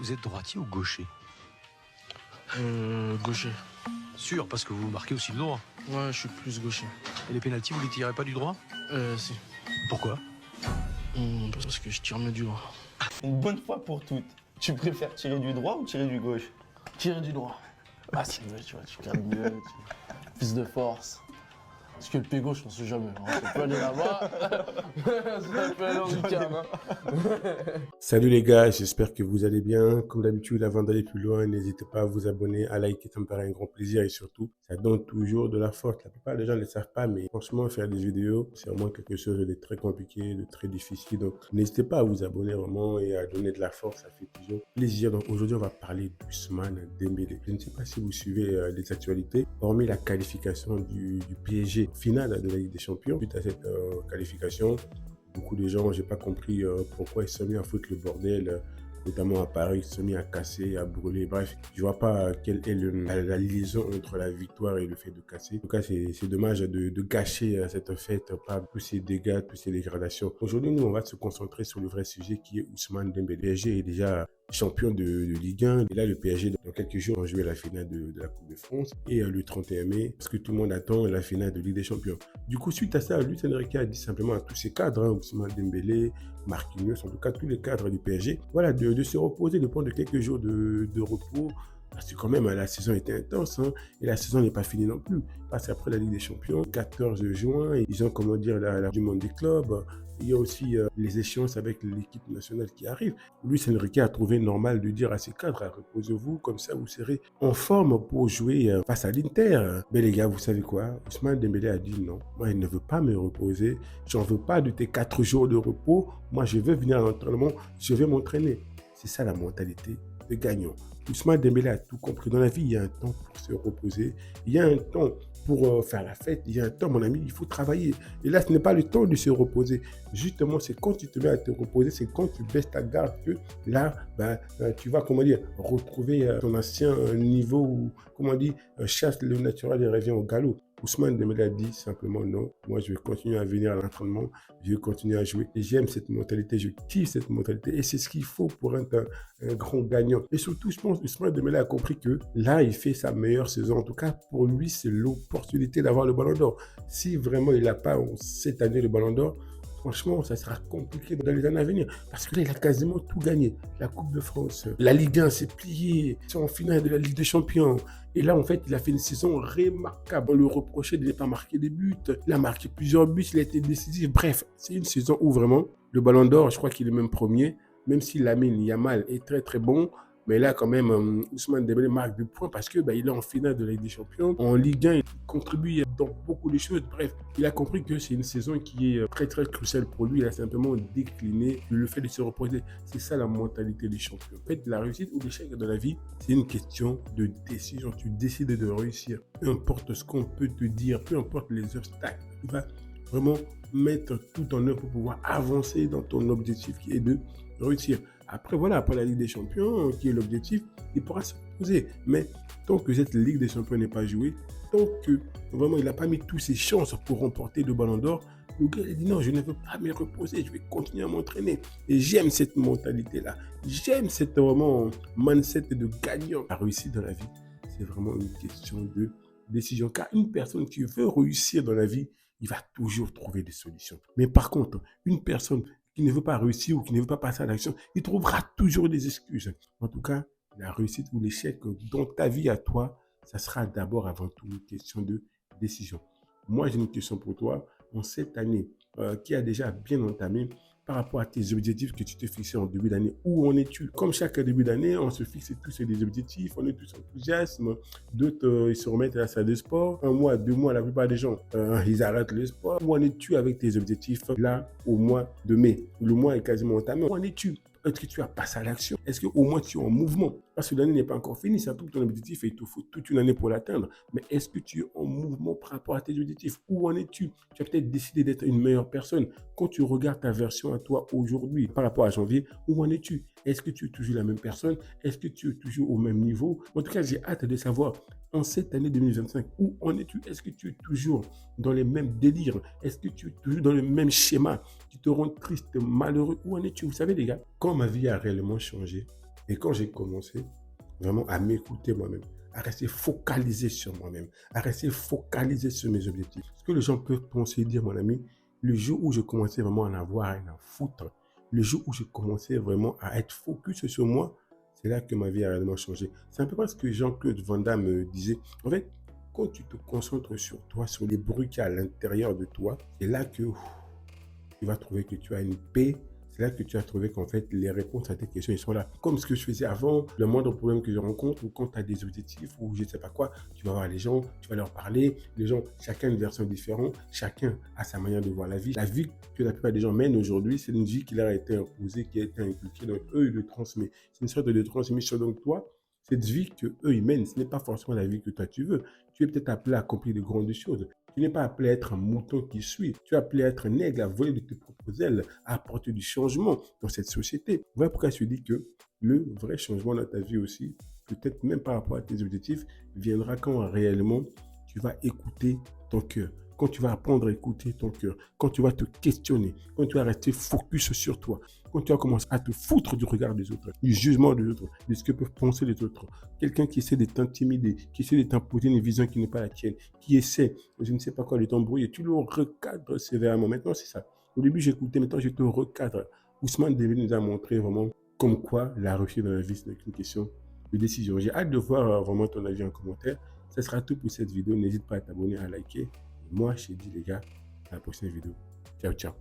Vous êtes droitier ou gaucher? Gaucher. Sûr, parce que vous marquez aussi le droit. Ouais, je suis plus gaucher. Et les pénaltys, vous les tirez pas du droit? Si. Pourquoi? Parce que je tire mieux du droit. Une bonne fois pour toutes, tu préfères tirer du droit ou tirer du gauche? Tirer du droit. Ah, c'est mieux, tu vois, tu calmes mieux. Plus de force. Parce que le pied gauche, on sait jamais. Hein. Ça peut aller là-bas. Ça peut aller en lucarne. Hein. Salut les gars, j'espère que vous allez bien. Comme d'habitude, avant d'aller plus loin, n'hésitez pas à vous abonner, à liker, ça me paraît un grand plaisir et surtout, ça donne toujours de la force. La plupart des gens ne le savent pas, mais franchement, faire des vidéos, c'est vraiment quelque chose de très compliqué, de très difficile. Donc, n'hésitez pas à vous abonner vraiment et à donner de la force, ça fait toujours plaisir. Donc, aujourd'hui, on va parler d'Ousmane Dembélé. Je ne sais pas si vous suivez les actualités, hormis la qualification du PSG finale de la Ligue des Champions. Suite à cette qualification, beaucoup de gens, j'ai pas compris pourquoi ils se sont mis à foutre le bordel, notamment à Paris, ils se sont mis à casser, à brûler. Bref, je vois pas quelle est la liaison entre la victoire et le fait de casser. En tout cas, c'est dommage de gâcher cette fête par tous ces dégâts, toutes ces dégradations. Aujourd'hui, nous, on va se concentrer sur le vrai sujet qui est Ousmane Dembélé. Le PSG est déjà champion de Ligue 1. Et là, le PSG, dans quelques jours, va jouer la finale de la Coupe de France. Et le 31 mai, parce que tout le monde attend la finale de Ligue des Champions. Du coup, suite à ça, Luis Enrique a dit simplement à tous ses cadres, Ousmane Dembélé, Marquinhos, en tout cas tous les cadres du PSG, voilà, de se reposer, de prendre quelques jours de repos. Parce que quand même, la saison était intense, hein, et la saison n'est pas finie non plus. Parce qu'après la Ligue des Champions, 14 juin, ils ont, comment dire, la du monde des clubs. Il y a aussi les échéances avec l'équipe nationale qui arrive. Luis Enrique a trouvé normal de dire à ses cadres, reposez-vous, comme ça vous serez en forme pour jouer face à l'Inter. Mais les gars, vous savez quoi? Ousmane Dembélé a dit non, moi il ne veut pas me reposer, j'en veux pas de tes 4 jours de repos, moi je veux venir à l'entraînement, je vais m'entraîner. C'est ça la mentalité de gagnant. Ousmane Dembélé a tout compris. Dans la vie, il y a un temps pour se reposer, il y a un temps pour faire la fête, il y a un temps, mon ami, il faut travailler. Et là, ce n'est pas le temps de se reposer. Justement, c'est quand tu te mets à te reposer, c'est quand tu baisses ta garde que là, tu vas, comment dire, retrouver ton ancien niveau où, comment on dit, chasse le naturel et revient au galop. Ousmane Dembélé a dit simplement non, moi je vais continuer à venir à l'entraînement, je vais continuer à jouer. Et j'aime cette mentalité, je kiffe cette mentalité et c'est ce qu'il faut pour être un grand gagnant. Et surtout, je pense que Ousmane Dembélé a compris que là, il fait sa meilleure saison. En tout cas, pour lui, c'est l'opportunité d'avoir le ballon d'or. Si vraiment il n'a pas cette année le ballon d'or, franchement, ça sera compliqué dans les années à venir. Parce que là, il a quasiment tout gagné. La Coupe de France, la Ligue 1 s'est pliée, c'est en finale de la Ligue des Champions. Et là, en fait, il a fait une saison remarquable. On lui reprochait de ne pas marquer des buts. Il a marqué plusieurs buts, il a été décisif. Bref, c'est une saison où vraiment, le Ballon d'Or, je crois qu'il est même premier. Même si Lamine Yamal est très très bon. Mais là, quand même, Ousmane Dembélé marque du point parce que il est en finale de la Ligue des Champions. En Ligue 1, il contribue dans beaucoup de choses. Bref, il a compris que c'est une saison qui est très, très cruciale pour lui. Il a simplement décliné le fait de se reposer. C'est ça la mentalité des champions. En fait, la réussite ou l'échec de la vie, c'est une question de décision. Tu décides de réussir. Peu importe ce qu'on peut te dire, peu importe les obstacles. Tu vas vraiment mettre tout en œuvre pour pouvoir avancer dans ton objectif qui est de réussir. Après, voilà, après la Ligue des Champions, qui est l'objectif, il pourra se reposer. Mais tant que cette Ligue des Champions n'est pas jouée, tant que vraiment il n'a pas mis toutes ses chances pour remporter le Ballon d'Or, le gars a dit non, je ne veux pas me reposer, je vais continuer à m'entraîner. Et j'aime cette mentalité-là. J'aime cette vraiment mindset de gagnant. La réussite dans la vie, c'est vraiment une question de décision. Car une personne qui veut réussir dans la vie, il va toujours trouver des solutions. Mais par contre, une personne qui ne veut pas réussir ou qui ne veut pas passer à l'action, il trouvera toujours des excuses. En tout cas, la réussite ou l'échec dans ta vie à toi, ça sera d'abord avant tout une question de décision. Moi, j'ai une question pour toi. En cette année qui a déjà bien entamé, par rapport à tes objectifs que tu te fixais en début d'année, où en es-tu? Comme chaque début d'année, on se fixe tous des objectifs, on est tous enthousiastes, d'autres ils se remettent à la salle de sport. 1 mois, 2 mois, la plupart des gens, ils arrêtent le sport. Où en es-tu avec tes objectifs là au mois de mai? Le mois est quasiment entamé. Où en es-tu? Est-ce que tu as passé à l'action? Est-ce qu'au moins tu es en mouvement? Parce que l'année n'est pas encore finie, ça trouve ton objectif et il te faut toute une année pour l'atteindre. Mais est-ce que tu es en mouvement par rapport à tes objectifs? Où en es-tu? Tu as peut-être décidé d'être une meilleure personne. Quand tu regardes ta version à toi aujourd'hui par rapport à janvier, où en es-tu? Est-ce que tu es toujours la même personne? Est-ce que tu es toujours au même niveau? En tout cas, j'ai hâte de savoir en cette année 2025, où en es-tu? Est-ce que tu es toujours dans les mêmes délires? Est-ce que tu es toujours dans le même schéma qui te rend triste, malheureux? Où en es-tu? Vous savez les gars, quand ma vie a réellement changé, Et quand j'ai commencé vraiment à m'écouter moi-même, à rester focalisé sur moi-même, à rester focalisé sur mes objectifs. Ce que les gens peuvent penser, dire, mon ami, le jour où je commençais vraiment à en avoir rien à foutre, le jour où je commençais vraiment à être focus sur moi, c'est là que ma vie a réellement changé. C'est un peu ce que Jean-Claude Van Damme me disait. En fait, quand tu te concentres sur toi, sur les bruits qu'il y a à l'intérieur de toi, c'est là que tu vas trouver que tu as une paix. C'est là que tu as trouvé qu'en fait, les réponses à tes questions, ils sont là. Comme ce que je faisais avant, le moindre problème que je rencontre, ou quand tu as des objectifs, ou je ne sais pas quoi, tu vas voir les gens, tu vas leur parler. Les gens, chacun a une version différente, chacun a sa manière de voir la vie. La vie que la plupart des gens mènent aujourd'hui, c'est une vie qui leur a été imposée, qui a été inculquée. Donc, eux, ils le transmettent. C'est une sorte de transmission. Donc, toi, cette vie que eux ils mènent, ce n'est pas forcément la vie que toi tu veux. Tu es peut-être appelé à accomplir de grandes choses. Tu n'es pas appelé à être un mouton qui suit. Tu es appelé à être un aigle, à voler de tes propres ailes, à apporter du changement dans cette société. Voilà pourquoi je dis que le vrai changement dans ta vie aussi, peut-être même par rapport à tes objectifs, viendra quand réellement tu vas écouter ton cœur. Quand tu vas apprendre à écouter ton cœur, quand tu vas te questionner, quand tu vas rester focus sur toi, quand tu vas commencer à te foutre du regard des autres, du jugement des autres, de ce que peuvent penser les autres. Quelqu'un qui essaie de t'intimider, qui essaie de t'imposer une vision qui n'est pas la tienne, qui essaie, je ne sais pas quoi, de t'embrouiller, tu le recadres sévèrement. Maintenant, c'est ça. Au début, j'écoutais, maintenant, je te recadre. Ousmane Dembélé nous a montré vraiment comme quoi la réussite dans la vie, ce n'est qu'une question de décision. J'ai hâte de voir vraiment ton avis en commentaire. Ce sera tout pour cette vidéo. N'hésite pas à t'abonner, à liker. Moi, je te dis les gars, à la prochaine vidéo. Ciao, ciao.